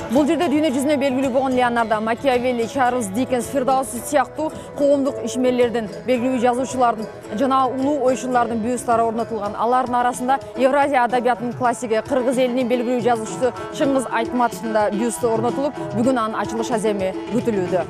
Бұл жерде дүйнө жүзүнө белгилүү болгон Леонардо, Макиавелли, Чарльз Диккенс, Фирдауси сыяктуу коомдук ишмерлердин, белгилүү жазуучулардын жана улуу ойшулардын бюсттары орнотулган. Алардын арасында Евразия адабиятынын классиги, кыргыз элинин белгилүү жазуучусу Чыңгыз Айтматовдун да бюсту орнотулуп, бүгүн анын ачылыш аземи күтүлүүдө.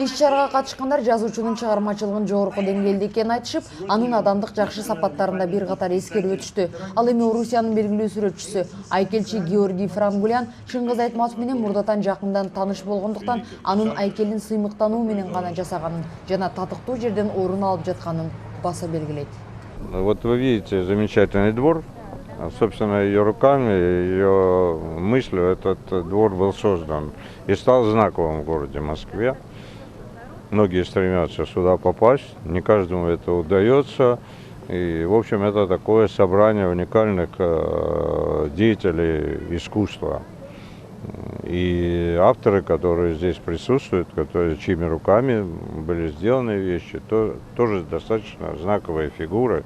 Иш-чарага катышкандар жазуучунун чыгармачылыгын жогорку деңгээлде экенин айтышып, анын адамдык жакшы сапаттарында бир катар эскерип өтүштү. Ал эми Орусиянын белгилүү сүрөтчүсү, айкелчи Георгий Франгулян Чыңгыз Айтматов менен мурдатан жакындан тааныш болгондуктан анын айкелин сыймыктануу менен гана жасаганын жана татыктуу жерден орун алып жатканын баса белгилейт. Вот вы видите замечательный двор. Собственно, ее руками, ее мыслью этот двор был создан и стал знаковым в городе Москве. Многие стремятся сюда попасть, не каждому это удается. И, в общем, это такое собрание уникальных деятелей искусства. И авторы, которые здесь присутствуют, чьими руками были сделаны вещи, тоже достаточно знаковые фигуры.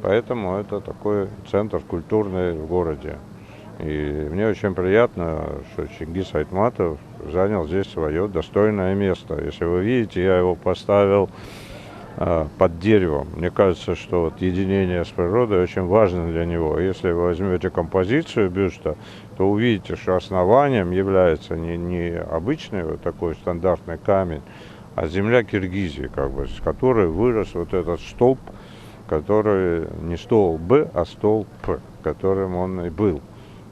Поэтому это такой центр культурный в городе. И мне очень приятно, что Чингиз Айтматов занял здесь свое достойное место. Если вы видите, я его поставил под деревом. Мне кажется, что вот единение с природой очень важно для него. Если вы возьмете композицию бюста, то увидите, что основанием является не обычный вот такой стандартный камень, а земля Киргизии, с которой вырос вот этот столб, который не столб Б, а столб П, которым он и был.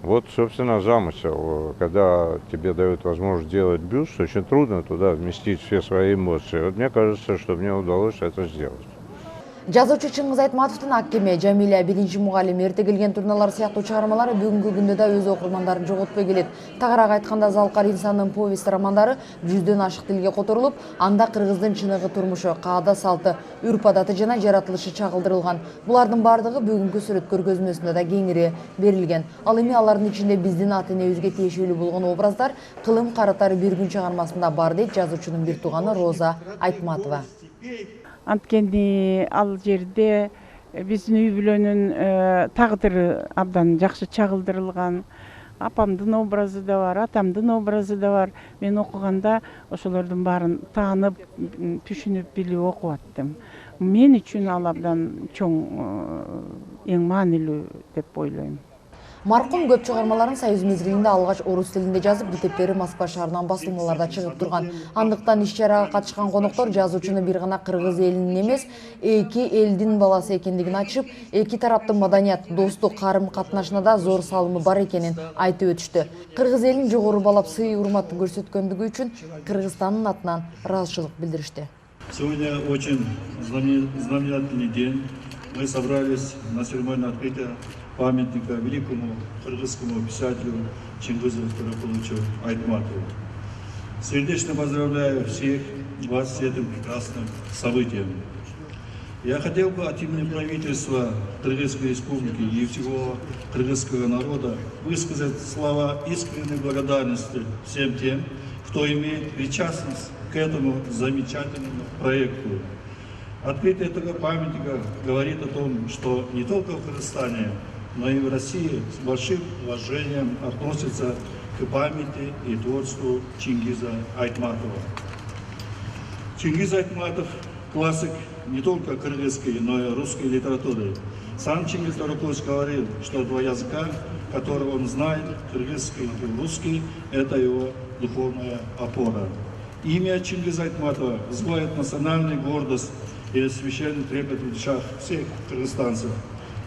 Вот, собственно, замысел. Когда тебе дают возможность делать бюст, очень трудно туда вместить все свои эмоции. Вот мне кажется, что мне удалось это сделать. Жазуучу Чыңгыз Айтматовдун Аккеме, Жамиля, Биринчи мугалим, Эрте келген турналар сыяктуу чыгармалары бүгүнкү күндө да өз окурмандарын жоготпой келет. Тагыраак айтканда, Залкар инсандын повесть романдары 100дөн ашык тилге которулуп, анда кыргыздын чыныгы турмушу, каада салты, үрп адаты жана жаратылышы чагылдырылган. Булардын бардыгы бүгүнкү сүрөт көргөзмөсүндө да кеңири берилген. Ал эми алардын ичинде биздин ата энебизге тиешелүү болгон образдар кылым каратары бир күн чыгармасында бар дейт жазуучунун бир тууганы Роза Айтматова. Анткени ал жерде биздин үй бүлөнүн тагдыры абдан жакшы чагылдырылган. Апамдын образы да бар, атамдын образы да бар. Мен окуганда ошолордун баарын таанып, түшүнүп билип окуп аттым. Мен үчүн ал абдан чоң, эң маанилүү деп ойлойм. Маркум көп чыгармаларын союз мезгилинде алгач орус тилинде жазып, китептери Москва шаарынан басылмаларда чыгып турган. Андыктан иш-чарага катышкан коноктор жазуучуну бир гана кыргыз элинин эмес, эки элдин баласы экендигин айтышып, эки тараптын маданият, достук карым-катнашына да зор салымы бар экенин айтып өтүштү. Кыргыз элин жогору балап, сый-урматын көрсөткөндүгү үчүн Кыргызстандын атынан ыраазычылык билдиришти. Сегодня очень знаменательный день. Мы собрались на церемонию открытия памятника великому кыргызскому писателю Чингизу Ферапуловичу Айтматову. Сердечно поздравляю всех вас с этим прекрасным событием. Я хотел бы от имени правительства Кыргызской Республики и всего кыргызского народа высказать слова искренней благодарности всем тем, кто имеет причастность к этому замечательному проекту. Открытие этого памятника говорит о том, что не только в Кыргызстане, но и в России с большим уважением относятся к памяти и творчеству Чингиза Айтматова. Чингиз Айтматов – классик не только кыргызской, но и русской литературы. Сам Чингиз Ферапулович говорил, что два языка, которые он знает, кыргызский и русский, это его духовная опора. Имя Чингиза Айтматова вызывает национальную гордость и священный трепет в душах всех кыргызстанцев.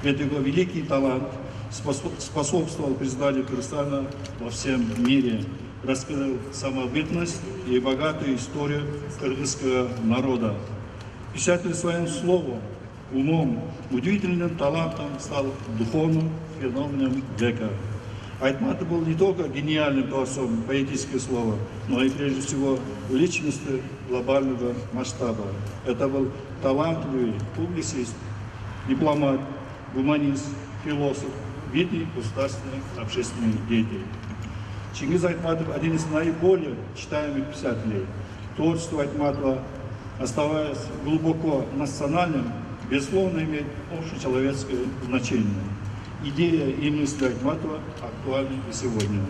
Ведь его великий талант способствовал признанию Кыргызстана во всем мире, раскрыл самобытность и богатую историю кыргызского народа. Писатель своим словом, умом, удивительным талантом стал духовным феноменом века. Айтматов был не только гениальным творцом поэтического слова, но и прежде всего личностью глобального масштаба. Это был талантливый публицист, дипломат, гуманист, философ, видный государственный общественный деятель. Чингиз Айтматов – один из наиболее читаемых писателей. Творчество Айтматова, оставаясь глубоко национальным, безусловно имеет общечеловеческое значение. Идея и мысли Айтматова актуальны и сегодня.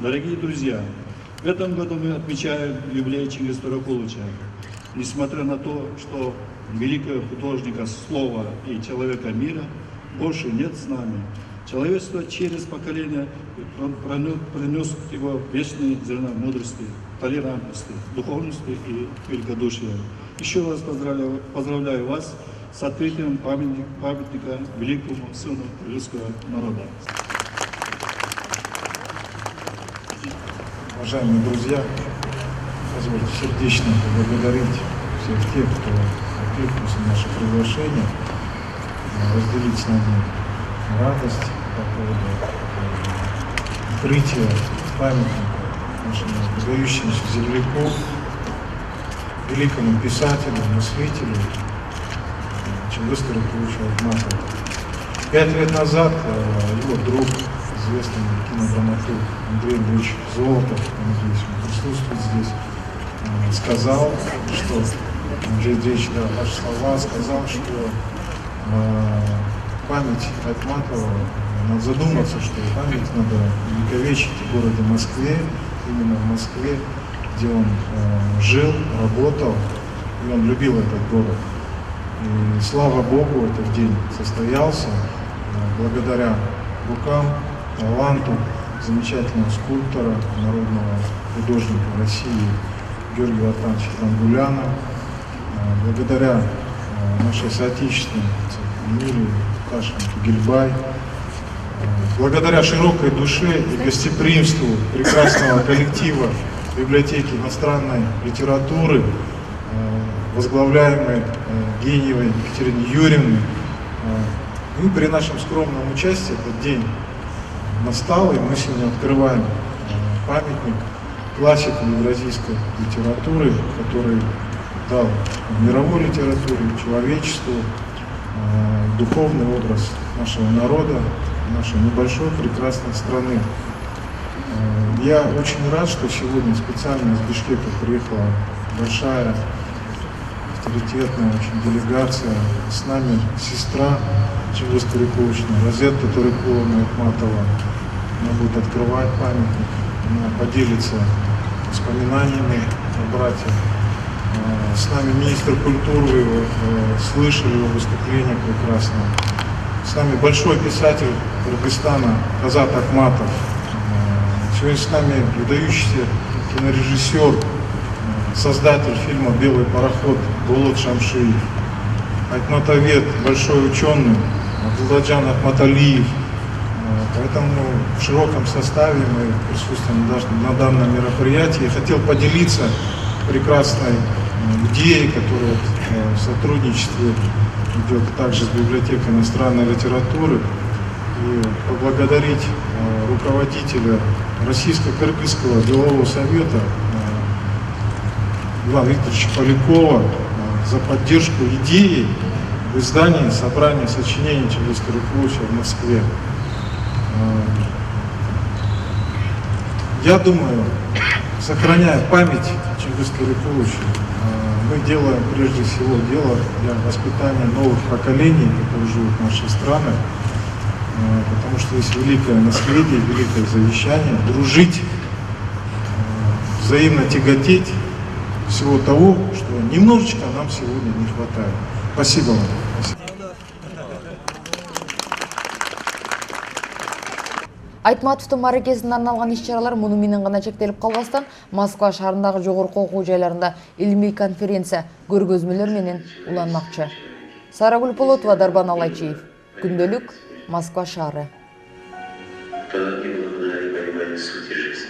Дорогие друзья, В этом году мы отмечаем юбилей Чингиза Туракуловича. Несмотря на то, что великого художника слова и человека мира больше нет с нами, человечество через поколение пронес его вечные зерна мудрости, толерантности, духовности и великодушия. Еще раз поздравляю вас с открытием памятника великому сыну русского народа. Уважаемые друзья, позвольте сердечно поблагодарить всех тех, кто откликнулся на наше приглашение, разделить с нами радость по поводу открытия памятника нашему выдающемуся земляку, великому писателю, мыслителю Чингизу Туракуловичу Айтматову. 5 лет назад его друг, известный кинодраматург Андрей Ильич Золотов, надеюсь, он присутствует здесь, сказал, что, Андрей Ильич, да, ваши слова, сказал, что память Айтматова, надо задуматься, что память надо увековечить в городе Москве, именно в Москве, где он жил, работал, и он любил этот город. И слава Богу, этот день состоялся благодаря рукам, таланту замечательного скульптора, народного художника России Георгия Вартановича Тангуляна, благодаря нашей соотечественнице Эмилии Кашин-Гильбай, благодаря широкой душе и гостеприимству прекрасного коллектива библиотеки иностранной литературы, возглавляемой Гениевой Екатериной Юрьевной. И при нашем скромном участии этот день настал, и мы сегодня открываем памятник классику евразийской литературы, который дал мировой литературе, человечеству духовный образ нашего народа, нашей небольшой прекрасной страны. Я очень рад, что сегодня специально из Бишкека приехала большая, авторитетная очень делегация. С нами сестра Чингиза Туракуловича, Розетта Туракуловна Айтматова. Она будет открывать памятник, она поделится воспоминаниями о брате. С нами министр культуры, вы его слышали его выступление прекрасно. С нами большой писатель Кыргызстана Казат Акматов. Сегодня с нами выдающийся кинорежиссер, создатель фильма «Белый пароход» Болот Шамшиев, айтматовед, большой ученый Абдулладжан Ахматалиев. Поэтому в широком составе мы присутствуем даже на данном мероприятии. Я хотел поделиться прекрасной идеей, которая в сотрудничестве идет также с библиотекой иностранной литературы, и поблагодарить руководителя Российско-Кыргызского делового совета Ивана Викторовича Полякова за поддержку идеи в издании собрания сочинений Чингиза Туракуловича в Москве. Я думаю, сохраняя память Чингиза Туракуловича, мы делаем прежде всего дело для воспитания новых поколений, которые живут в нашей стране, потому что есть великое наследие, великое завещание, дружить, взаимно тяготеть всего того, что немножечко нам сегодня не хватает. Спасибо вам. Айтматовдун мааракесине арналган иш-чаралар муну менен гана чектелип калбастан, Москва шаарындагы жогорку окуу жайларында илмий конференция көргөзмөлөр менен уланмакчы. Сарагүл Полотова, Дарбан Алайчиев. Күндөлүк, Москва шаары. Когда не было, сути жизни.